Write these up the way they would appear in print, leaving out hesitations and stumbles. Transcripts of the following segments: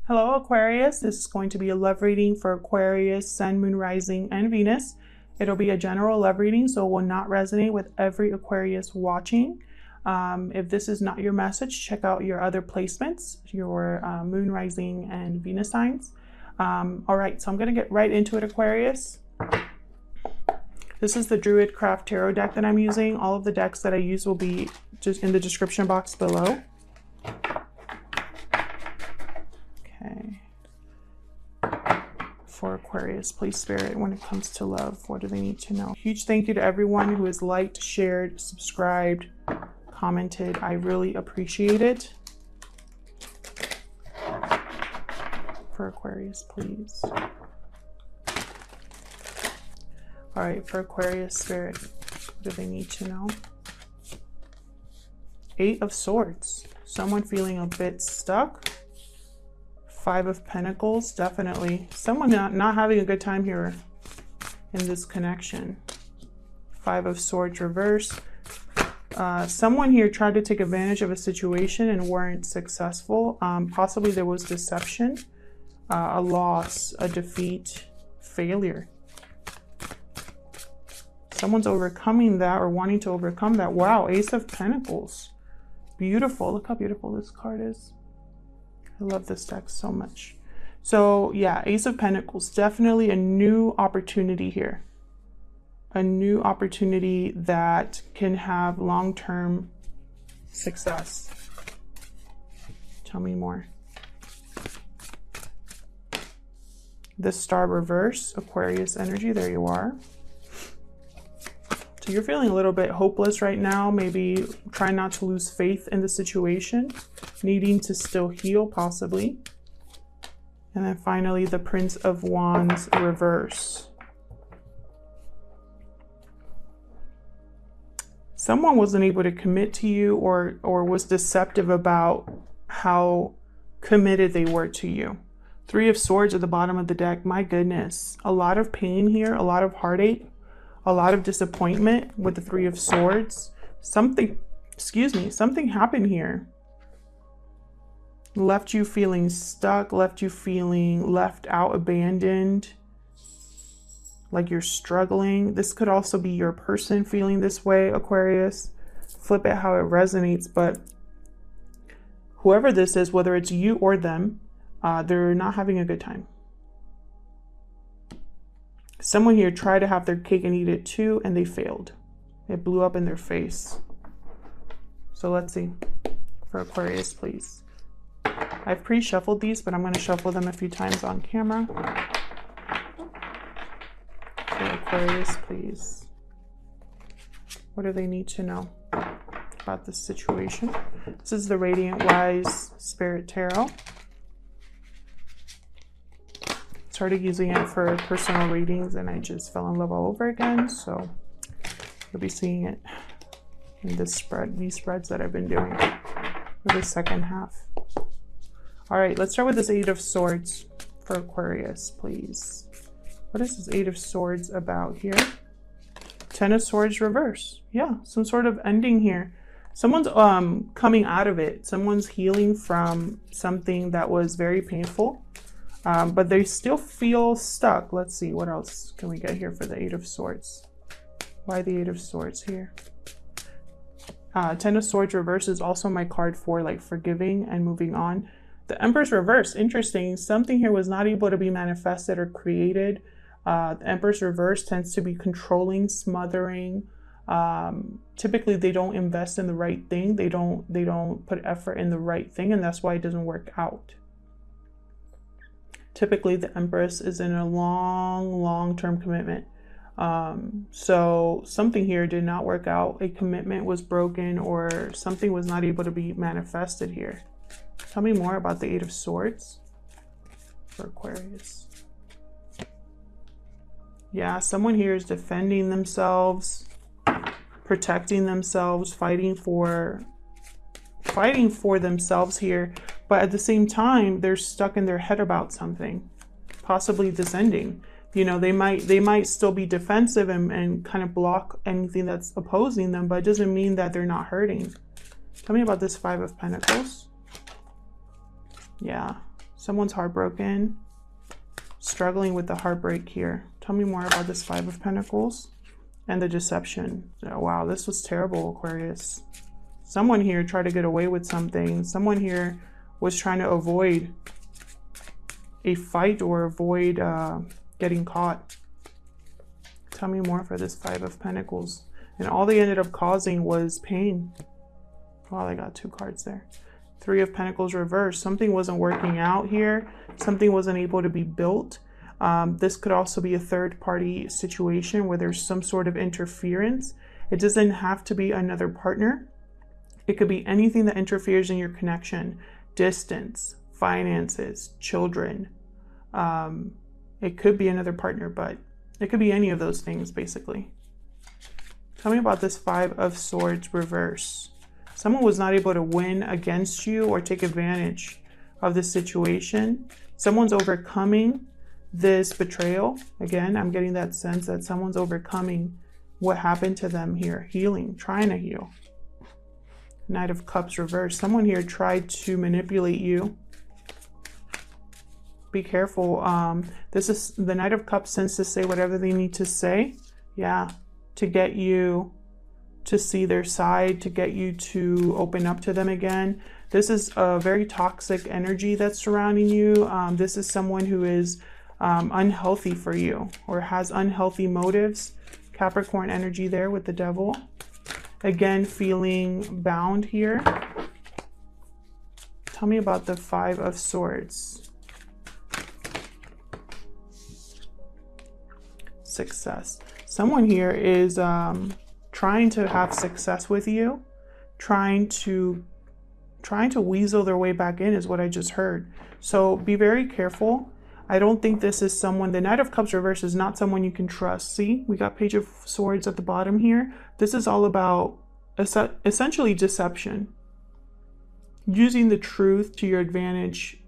Hello Aquarius, this is going to be a love reading for Aquarius, Sun, Moon, Rising, and Venus. It'll be a general love reading, so it will not resonate with every Aquarius watching. If this is not your message, check out your other placements, your Moon, Rising, and Venus signs. All right, so I'm going to get right into it, Aquarius. This is the Druid Craft Tarot deck that I'm using. All of the decks that I use will be just in the description box below. For Aquarius, please Spirit, when it comes to love, what do they need to know? Huge thank you to everyone who has liked, shared, subscribed, commented. I really appreciate it. For Aquarius, please. All right, for Aquarius Spirit, what do they need to know? 8 of Swords. Someone feeling a bit stuck. 5 of Pentacles, definitely. Someone not having a good time here in this connection. 5 of Swords reverse. Someone here tried to take advantage of a situation and weren't successful. Possibly there was deception, a loss, a defeat, failure. Someone's overcoming that or wanting to overcome that. Wow, Ace of Pentacles. Beautiful. Look how beautiful this card is. I love this deck so much. So yeah, Ace of Pentacles, definitely a new opportunity here. A new opportunity that can have long-term success. Tell me more. The Star reverse, Aquarius energy, there you are. So you're feeling a little bit hopeless right now, maybe trying not to lose faith in the situation, needing to still heal possibly. And then finally, the Prince of Wands reverse. Someone wasn't able to commit to you or was deceptive about how committed they were to you. 3 of Swords at the bottom of the deck. My goodness, a lot of pain here, a lot of heartache. A lot of disappointment with the 3 of Swords. Something happened here. Left you feeling stuck, left you feeling left out, abandoned, like you're struggling. This could also be your person feeling this way, Aquarius. Flip it how it resonates, but whoever this is, whether it's you or them, they're not having a good time. Someone here tried to have their cake and eat it too, and they failed. It blew up in their face. So let's see. For Aquarius, please. I've pre-shuffled these, but I'm going to shuffle them a few times on camera. For Aquarius, please. What do they need to know about this situation? This is the Radiant Wise Spirit Tarot. Started using it for personal readings and I just fell in love all over again, so you'll be seeing it in this spread, these spreads that I've been doing for the second half. All right, let's start with this 8 of Swords for Aquarius, please. What is this 8 of Swords about here? 10 of Swords reverse. Yeah, some sort of ending here. Someone's coming out of it. Someone's healing from something that was very painful. But they still feel stuck. Let's see, what else can we get here for the 8 of Swords? Why the 8 of Swords here? 10 of Swords reverse is also my card for like forgiving and moving on. The Empress reverse, interesting. Something here was not able to be manifested or created. The Empress reverse tends to be controlling, smothering. Typically they don't invest in the right thing. They don't put effort in the right thing, and that's why it doesn't work out. Typically, the Empress is in a long-term commitment. So something here did not work out. A commitment was broken or something was not able to be manifested here. Tell me more about the 8 of Swords for Aquarius. Yeah, someone here is defending themselves, protecting themselves, fighting for themselves here. But at the same time, they're stuck in their head about something, possibly this ending. You know, they might still be defensive and kind of block anything that's opposing them, but it doesn't mean that they're not hurting. Tell me about this 5 of Pentacles. Yeah, Someone's heartbroken, struggling with the heartbreak here. Tell me more about this Five of Pentacles and the deception. Oh, wow, this was terrible, Aquarius. Someone here tried to get away with something. Someone here was trying to avoid a fight or avoid getting caught. Tell me more for this Five of Pentacles. And all they ended up causing was pain. Wow, I got two cards there. Three of Pentacles reversed. Something wasn't working out here. Something wasn't able to be built. This could also be a third-party situation where there's some sort of interference. It doesn't have to be another partner. It could be anything that interferes in your connection. Distance, finances, children. It could be another partner, but it could be any of those things, basically. Tell me about this Five of Swords reverse. Someone was not able to win against you or take advantage of this situation. Someone's overcoming this betrayal. Again, I'm getting that sense that someone's overcoming what happened to them here. Healing, trying to heal. Knight of Cups reversed. Someone here tried to manipulate you. Be careful. This is the Knight of Cups tends to say whatever they need to say. Yeah, to get you to see their side, to get you to open up to them again. This is a very toxic energy that's surrounding you. This is someone who is unhealthy for you or has unhealthy motives. Capricorn energy there with the Devil. Again, feeling bound here. Tell me about the Five of Swords. Success. Someone here is trying to have success with you, trying to weasel their way back in is what I just heard. So be very careful. I don't think this is someone, the Knight of Cups reverse is not someone you can trust. See, we got Page of Swords at the bottom here. This is all about essentially deception. Using the truth to your advantage,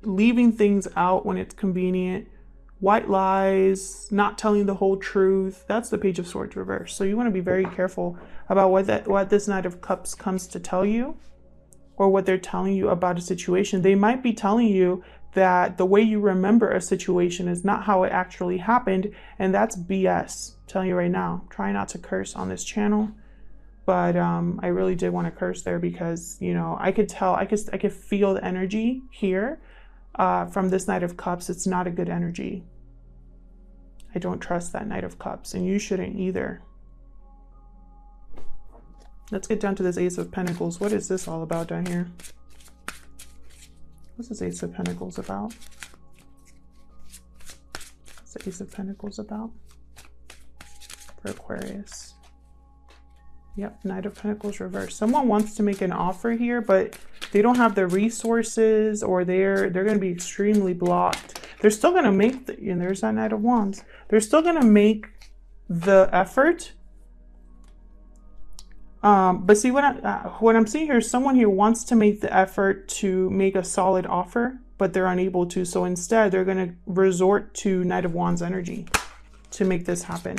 leaving things out when it's convenient, white lies, not telling the whole truth. That's the Page of Swords reverse. So you want to be very careful about what this Knight of Cups comes to tell you or what they're telling you about a situation. They might be telling you that the way you remember a situation is not how it actually happened, and that's BS. I'm telling you right now. Try not to curse on this channel, but I really did want to curse there because, you know, I could tell, I could feel the energy here from this Knight of Cups. It's not a good energy. I don't trust that Knight of Cups, and you shouldn't either. Let's get down to this Ace of Pentacles. What is this all about down here? What's this Ace of Pentacles about? What's the Ace of Pentacles about for Aquarius? Yep, Knight of Pentacles reversed. Someone wants to make an offer here, but they don't have the resources, or they're going to be extremely blocked. They're still going to make and there's that Knight of Wands. They're still going to make the effort. But see, what I'm seeing here is someone here wants to make the effort to make a solid offer, but they're unable to. So instead, they're going to resort to Knight of Wands energy to make this happen.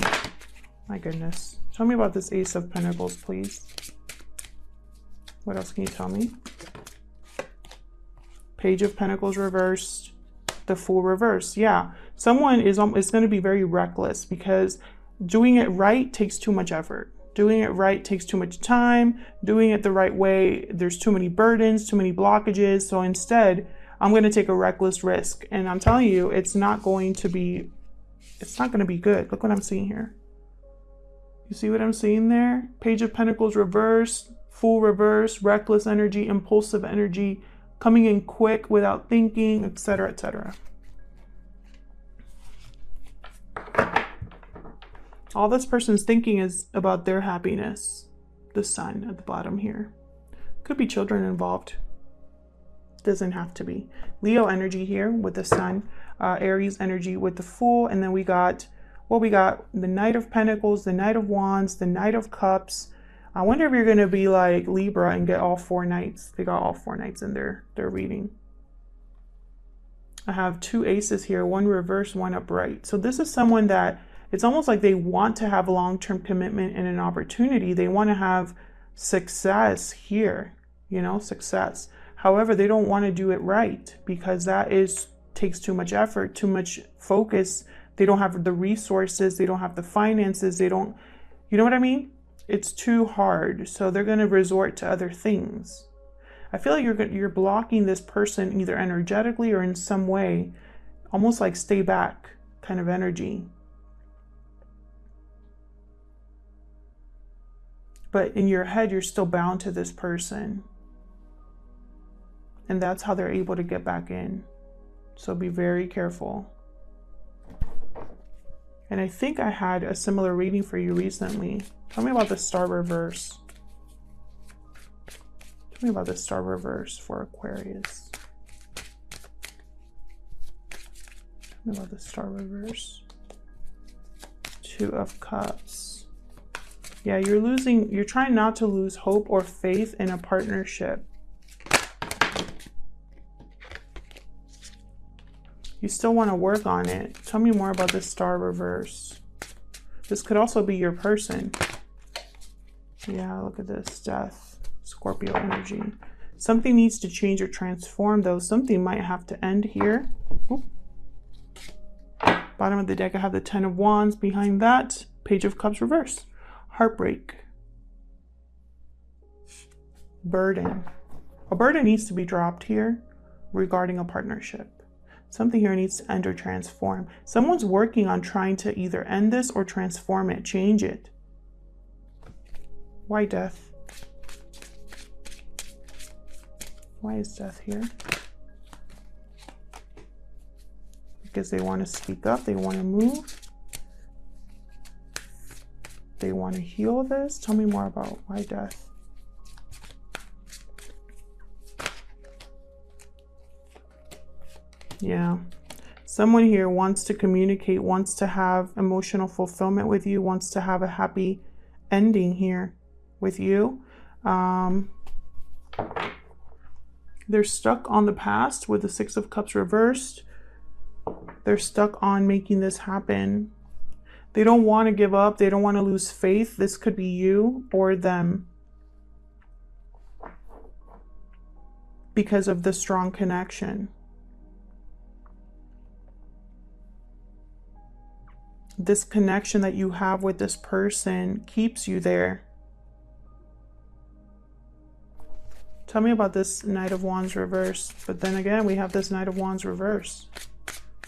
My goodness. Tell me about this Ace of Pentacles, please. What else can you tell me? Page of Pentacles reversed. The Fool reversed. Yeah, someone is going to be very reckless because doing it right takes too much effort. Doing it right takes too much time. Doing it the right way, there's too many burdens, too many blockages. So instead, I'm going to take a reckless risk. And I'm telling you, it's not going to be good. Look what I'm seeing here. You see what I'm seeing there? Page of Pentacles reversed, Fool reversed, reckless energy, impulsive energy, coming in quick without thinking, etc., etc. All this person's thinking is about their happiness. The Sun at the bottom here. Could be children involved. Doesn't have to be. Leo energy here with the Sun. Aries energy with the Fool. And then we got, well, we got the Knight of Pentacles, the Knight of Wands, the Knight of Cups. I wonder if you're going to be like Libra and get all 4 Knights. They got all 4 Knights in their reading. I have 2 aces here, 1 reverse, 1 upright. So this is someone that it's almost like they want to have a long-term commitment and an opportunity. They want to have success here, you know, success. However, they don't want to do it right because that takes too much effort, too much focus. They don't have the resources. They don't have the finances. They don't, you know what I mean? It's too hard. So they're going to resort to other things. I feel like you're blocking this person either energetically or in some way, almost like stay back kind of energy. But in your head, you're still bound to this person. And that's how they're able to get back in. So be very careful. And I think I had a similar reading for you recently. Tell me about the star reverse. Tell me about the star reverse for Aquarius. Tell me about the star reverse. Two of Cups. Yeah, you're trying not to lose hope or faith in a partnership. You still want to work on it. Tell me more about the star reverse. This could also be your person. Yeah, look at this. Death. Scorpio energy. Something needs to change or transform, though. Something might have to end here. Oop. Bottom of the deck, I have the Ten of Wands. Behind that, Page of Cups reverse. Heartbreak. Burden. A burden needs to be dropped here regarding a partnership. Something here needs to end or transform. Someone's working on trying to either end this or transform it, change it. Why death? Why is death here? Because they want to speak up, they want to move. They want to heal this. Tell me more about why death. Yeah, someone here wants to communicate, wants to have emotional fulfillment with you, wants to have a happy ending here with you. They're stuck on the past with the Six of Cups reversed. They're stuck on making this happen. They don't want to give up. They don't want to lose faith. This could be you or them because of the strong connection. This connection that you have with this person keeps you there. Tell me about this Knight of Wands reverse. But then again, we have this Knight of Wands reverse.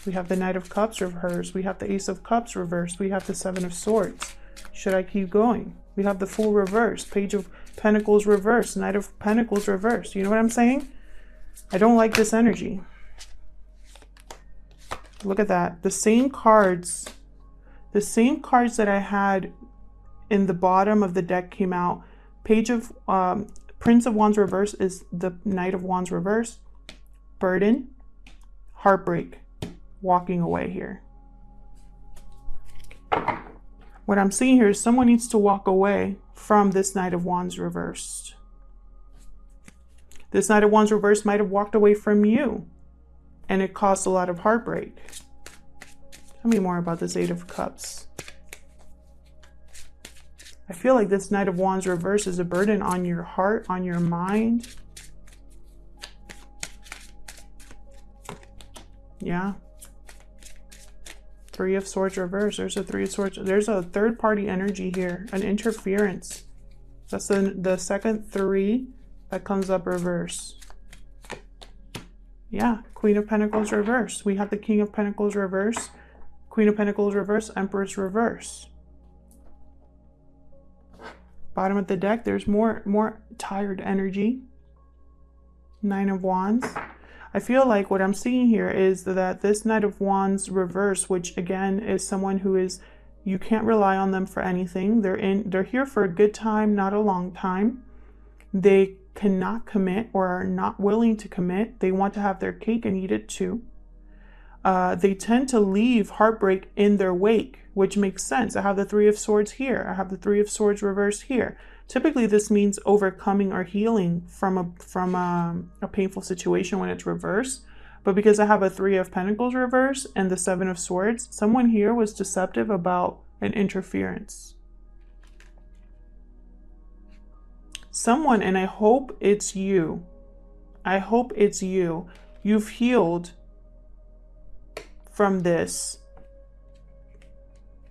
We have the Knight of Cups reverse. We have the Ace of Cups reverse. We have the Seven of Swords. Should I keep going? We have the Fool reverse. Page of Pentacles reverse. Knight of Pentacles reverse. You know what I'm saying? I don't like this energy. Look at that. The same cards that I had in the bottom of the deck came out. Page of Prince of Wands reverse is the Knight of Wands reverse. Burden, heartbreak, walking away here. What I'm seeing here is someone needs to walk away from this Knight of Wands reversed. This Knight of Wands reversed might have walked away from you, and it caused a lot of heartbreak. Tell me more about this Eight of Cups. I feel like this Knight of Wands reverse is a burden on your heart, on your mind. Yeah. Three of Swords reverse. There's a Three of Swords. There's a third party energy here, an interference. That's the second three that comes up reverse. Yeah, Queen of Pentacles reverse. We have the King of Pentacles reverse. Queen of Pentacles reverse, Empress reverse. Bottom of the deck, there's more tired energy. Nine of Wands. I feel like what I'm seeing here is that this Knight of Wands reverse, which again is someone who is, you can't rely on them for anything. They're here for a good time, not a long time. They cannot commit or are not willing to commit. They want to have their cake and eat it too. They tend to leave heartbreak in their wake, which makes sense. I have the Three of Swords here. I have the Three of Swords reversed here. Typically, this means overcoming or healing from a painful situation when it's reversed. But because I have a Three of Pentacles reversed and the Seven of Swords, someone here was deceptive about an interference. Someone, and I hope it's you, I hope it's you. You've healed from this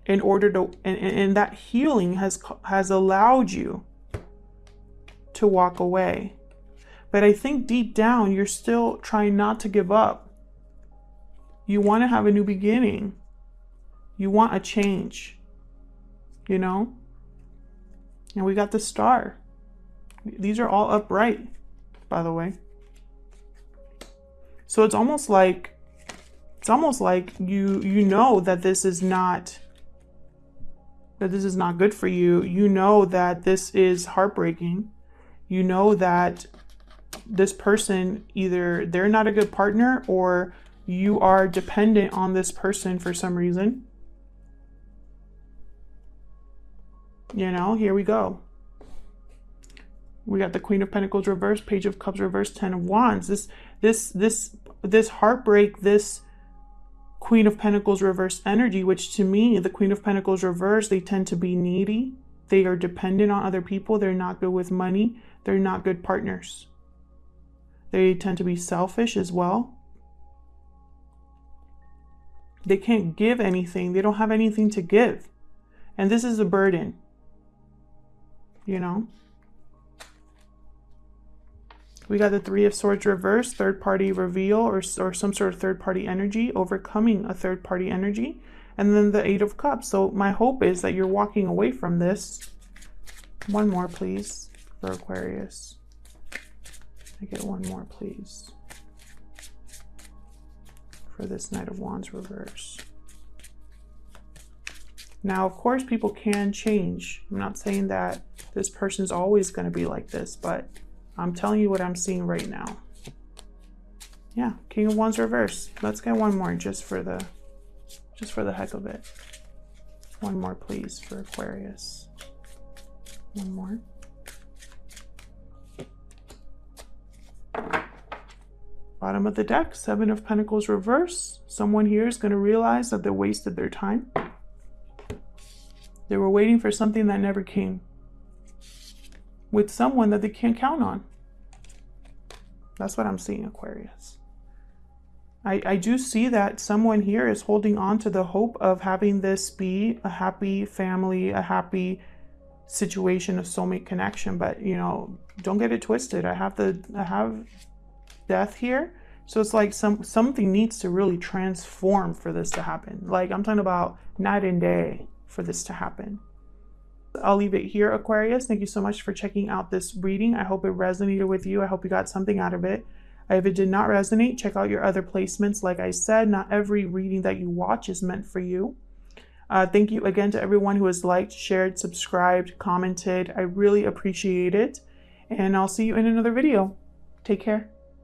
in order to, and that healing has allowed you to walk away. But I think deep down, you're still trying not to give up. You want to have a new beginning. You want a change, you know? And we got the star. These are all upright, by the way. So it's almost like you know that this is not good for you. You know that this is heartbreaking. You know that this person, either they're not a good partner or you are dependent on this person for some reason. You know, here we go. We got the Queen of Pentacles reversed, Page of Cups reversed, 10 of Wands. This heartbreak, this Queen of Pentacles reversed energy, which to me, the Queen of Pentacles reversed, they tend to be needy. They are dependent on other people. They're not good with money. They're not good partners. They tend to be selfish as well. They can't give anything. They don't have anything to give. And this is a burden, you know? We got the Three of Swords reversed, third-party reveal, or some sort of third-party energy, overcoming a third-party energy. And then the Eight of Cups. So my hope is that you're walking away from this. One more, please, for Aquarius. I get one more, please, for this Knight of Wands reverse. Now, of course, people can change. I'm not saying that this person's always going to be like this, but I'm telling you what I'm seeing right now. Yeah, King of Wands reverse. Let's get one more just for the heck of it. One more, please, for Aquarius. One more. Bottom of the deck, Seven of Pentacles reverse. Someone here is going to realize that they wasted their time. They were waiting for something that never came, with someone that they can't count on. That's what I'm seeing, Aquarius. I do see that someone here is holding on to the hope of having this be a happy family, a happy situation, a soulmate connection. But, you know, don't get it twisted. I have death here. So it's like something needs to really transform for this to happen. Like, I'm talking about night and day for this to happen. I'll leave it here, Aquarius. Thank you so much for checking out this reading. I hope it resonated with you. I hope you got something out of it. If it did not resonate, check out your other placements. Like I said, not every reading that you watch is meant for you. Thank you again to everyone who has liked, shared, subscribed, commented. I really appreciate it. And I'll see you in another video. Take care.